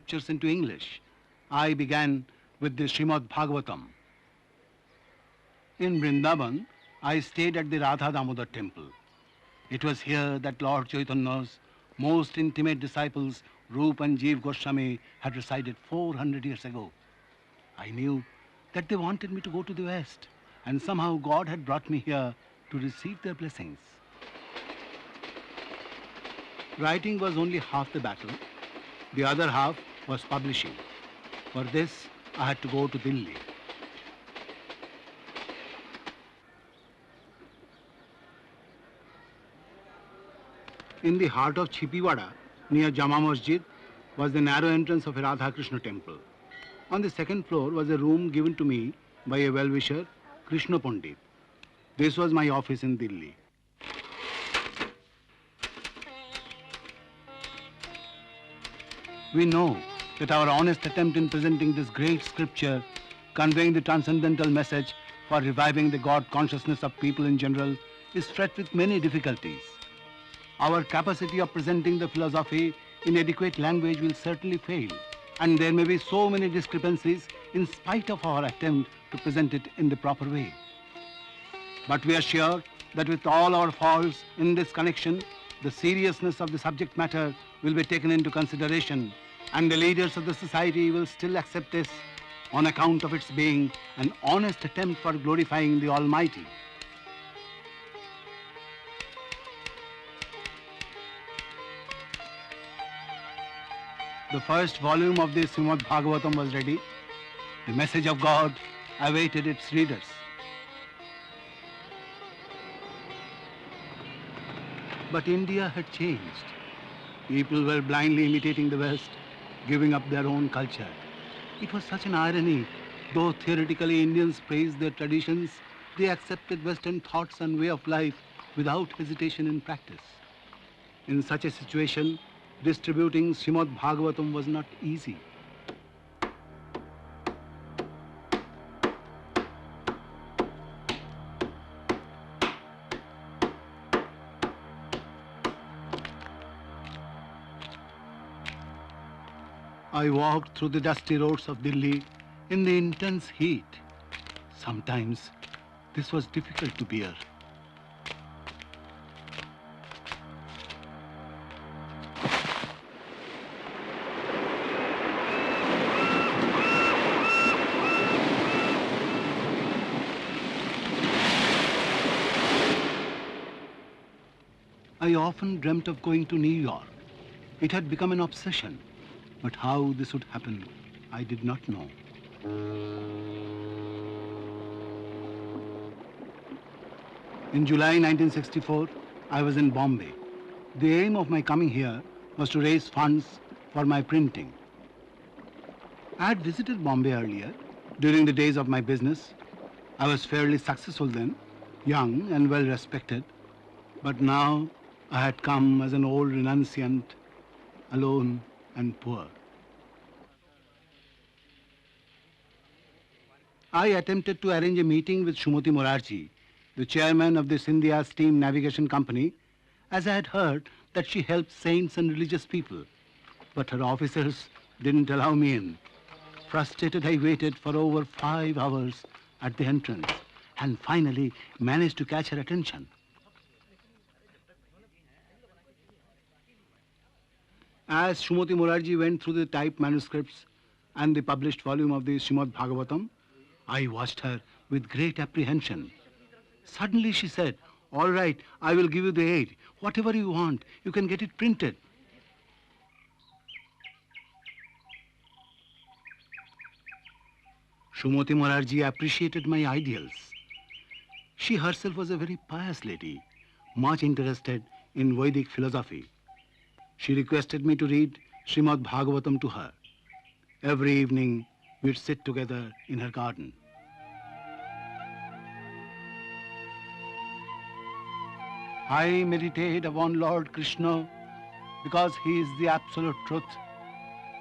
scriptures into English. I began with the Srimad Bhagavatam. In Vrindavan, I stayed at the Radha Damodar temple. It was here that Lord Chaitanya's most intimate disciples, Rup and Jeev Goswami, had resided 400 years ago. I knew that they wanted me to go to the West, and somehow God had brought me here to receive their blessings. Writing was only half the battle. The other half was publishing. For this, I had to go to Delhi. In the heart of Chipiwada, near Jama Masjid, was the narrow entrance of a Radha Krishna temple. On the second floor was a room given to me by a well-wisher, Krishna Pandit. This was my office in Delhi. We know that our honest attempt in presenting this great scripture, conveying the transcendental message for reviving the God consciousness of people in general, is fraught with many difficulties. Our capacity of presenting the philosophy in adequate language will certainly fail, and there may be so many discrepancies in spite of our attempt to present it in the proper way. But we are sure that with all our faults in this connection, the seriousness of the subject matter will be taken into consideration, and the leaders of the society will still accept this on account of its being an honest attempt for glorifying the Almighty. The first volume of the Srimad Bhagavatam was ready. The message of God awaited its readers. But India had changed. People were blindly imitating the West, giving up their own culture. It was such an irony. Though theoretically Indians praised their traditions, they accepted Western thoughts and way of life without hesitation in practice. In such a situation, distributing Srimad Bhagavatam was not easy. I walked through the dusty roads of Delhi in the intense heat. Sometimes this was difficult to bear. I often dreamt of going to New York. It had become an obsession. But how this would happen, I did not know. In July 1964, I was in Bombay. The aim of my coming here was to raise funds for my printing. I had visited Bombay earlier, during the days of my business. I was fairly successful then, young and well respected. But now I had come as an old renunciant, alone and poor. I attempted to arrange a meeting with Srimati Morarji, the chairman of the Scindia Steam Navigation Company, as I had heard that she helped saints and religious people. But her officers didn't allow me in. Frustrated, I waited for over 5 hours at the entrance and finally managed to catch her attention. As Srimati Morarji went through the typed manuscripts and the published volume of the Srimad Bhagavatam, I watched her with great apprehension. Suddenly she said, "All right, I will give you the aid. Whatever you want, you can get it printed." Srimati Morarji appreciated my ideals. She herself was a very pious lady, much interested in Vedic philosophy. She requested me to read Srimad Bhagavatam to her. Every evening, we'd sit together in her garden. I meditate upon Lord Krishna because he is the absolute truth,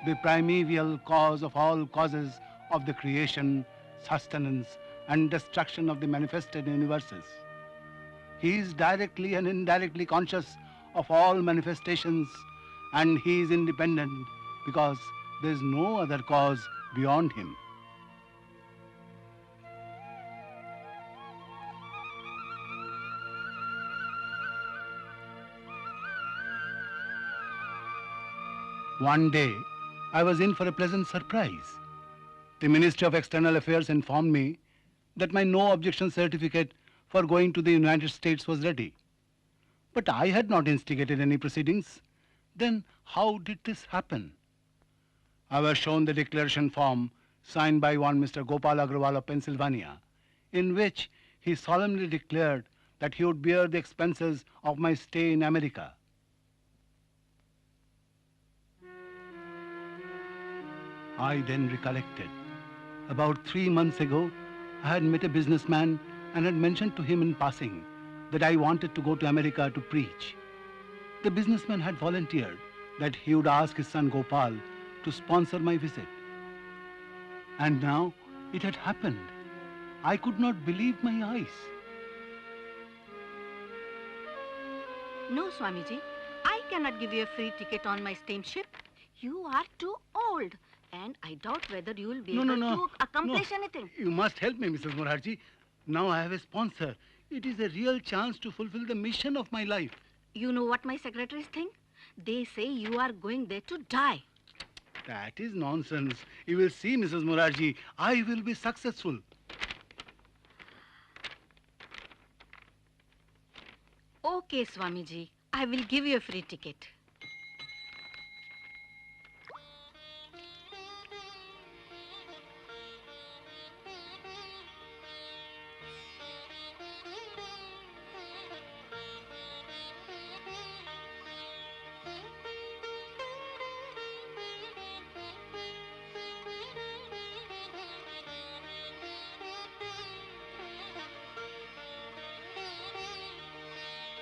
the primeval cause of all causes of the creation, sustenance, and destruction of the manifested universes. He is directly and indirectly conscious of all manifestations, and he is independent because There is no other cause beyond him. One day, I was in for a pleasant surprise. The Ministry of External Affairs informed me that my no objection certificate for going to the United States was ready. But I had not instigated any proceedings. Then how did this happen? I was shown the declaration form signed by one Mr. Gopal Agrawal of Pennsylvania, in which he solemnly declared that he would bear the expenses of my stay in America. I then recollected. About 3 months ago, I had met a businessman and had mentioned to him in passing that I wanted to go to America to preach. The businessman had volunteered that he would ask his son Gopal to sponsor my visit. And now it had happened. I could not believe my eyes. No, Swamiji. I cannot give you a free ticket on my steamship. You are too old. And I doubt whether you will be able to accomplish anything. You must help me, Mrs. Morarji. Now I have a sponsor. It is a real chance to fulfill the mission of my life. You know what my secretaries think? They say you are going there to die. That is nonsense. You will see, Mrs. Morarji. I will be successful. Okay, Swamiji. I will give you a free ticket.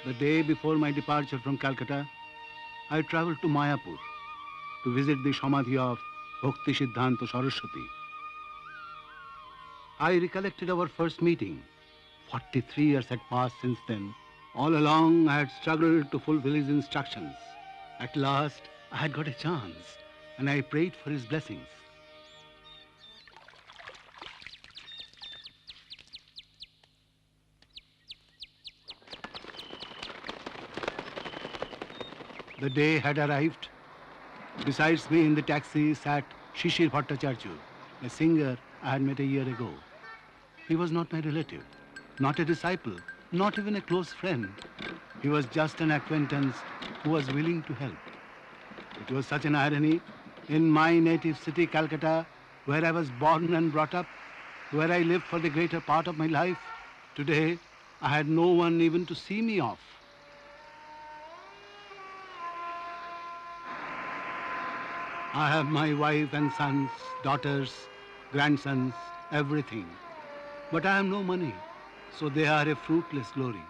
The day before my departure from Calcutta, I traveled to Mayapur to visit the Samadhi of Bhakti Siddhanta Saraswati. I recollected our first meeting. 43 years had passed since then. All along, I had struggled to fulfill his instructions. At last, I had got a chance, and I prayed for his blessings. The day had arrived. Besides me in the taxi sat Shishir Bhattacharya, a singer I had met a year ago. He was not my relative, not a disciple, not even a close friend. He was just an acquaintance who was willing to help. It was such an irony. In my native city, Calcutta, where I was born and brought up, where I lived for the greater part of my life, today I had no one even to see me off. I have my wife and sons, daughters, grandsons, everything. But I have no money, so they are a fruitless glory.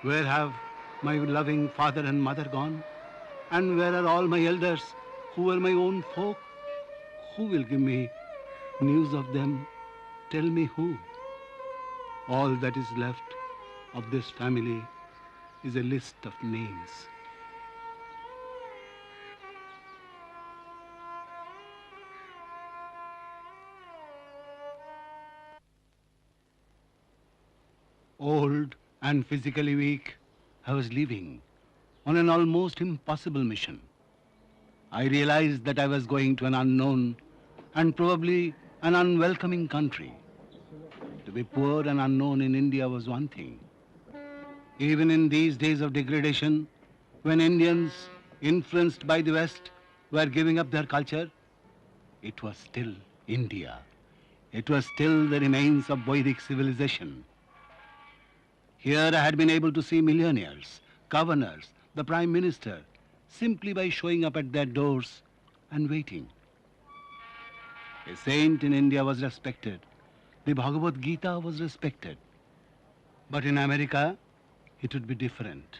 Where have my loving father and mother gone? And where are all my elders who were my own folk? Who will give me news of them? Tell me who. All that is left of this family is a list of names. Old and physically weak, I was leaving on an almost impossible mission. I realized that I was going to an unknown and probably an unwelcoming country. To be poor and unknown in India was one thing. Even in these days of degradation, when Indians, influenced by the West, were giving up their culture, it was still India. It was still the remains of Vedic civilization. Here I had been able to see millionaires, governors, the Prime Minister, simply by showing up at their doors and waiting. A saint in India was respected. The Bhagavad Gita was respected. But in America, it would be different.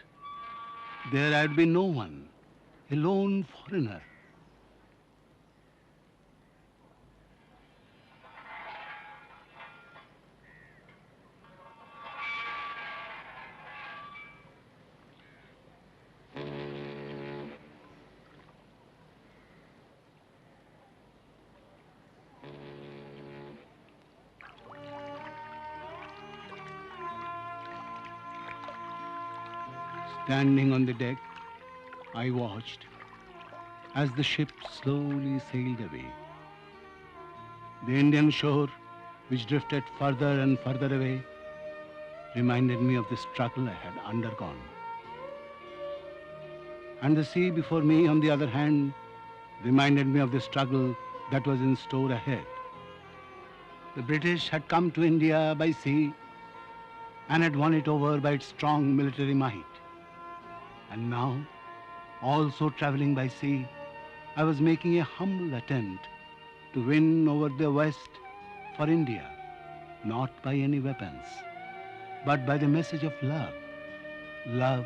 There had been no one, a lone foreigner. Standing on the deck, I watched as the ship slowly sailed away. The Indian shore, which drifted further and further away, reminded me of the struggle I had undergone. And the sea before me, on the other hand, reminded me of the struggle that was in store ahead. The British had come to India by sea and had won it over by its strong military might. And now, also traveling by sea, I was making a humble attempt to win over the West for India, not by any weapons, but by the message of love, love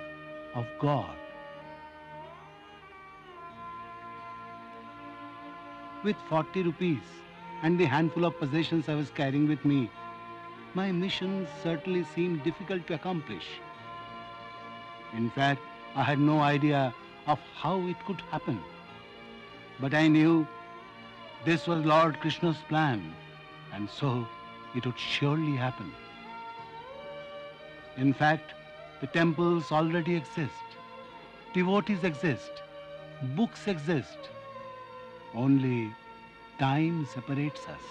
of God. With 40 rupees and the handful of possessions I was carrying with me, my mission certainly seemed difficult to accomplish. In fact, I had no idea of how it could happen. But I knew this was Lord Krishna's plan, and so it would surely happen. In fact, the temples already exist, devotees exist, books exist. Only time separates us.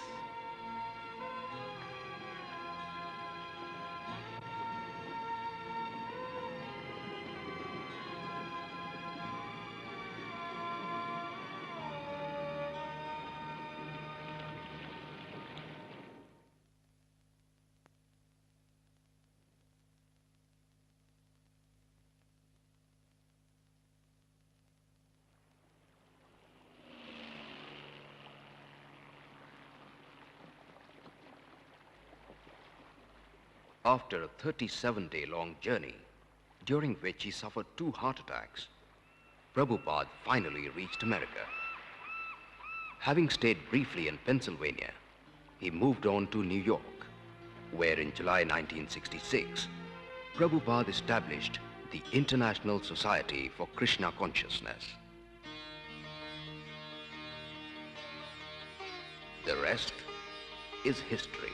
After a 37-day-long journey, during which he suffered 2 heart attacks, Prabhupada finally reached America. Having stayed briefly in Pennsylvania, he moved on to New York, where in July 1966, Prabhupada established the International Society for Krishna Consciousness. The rest is history.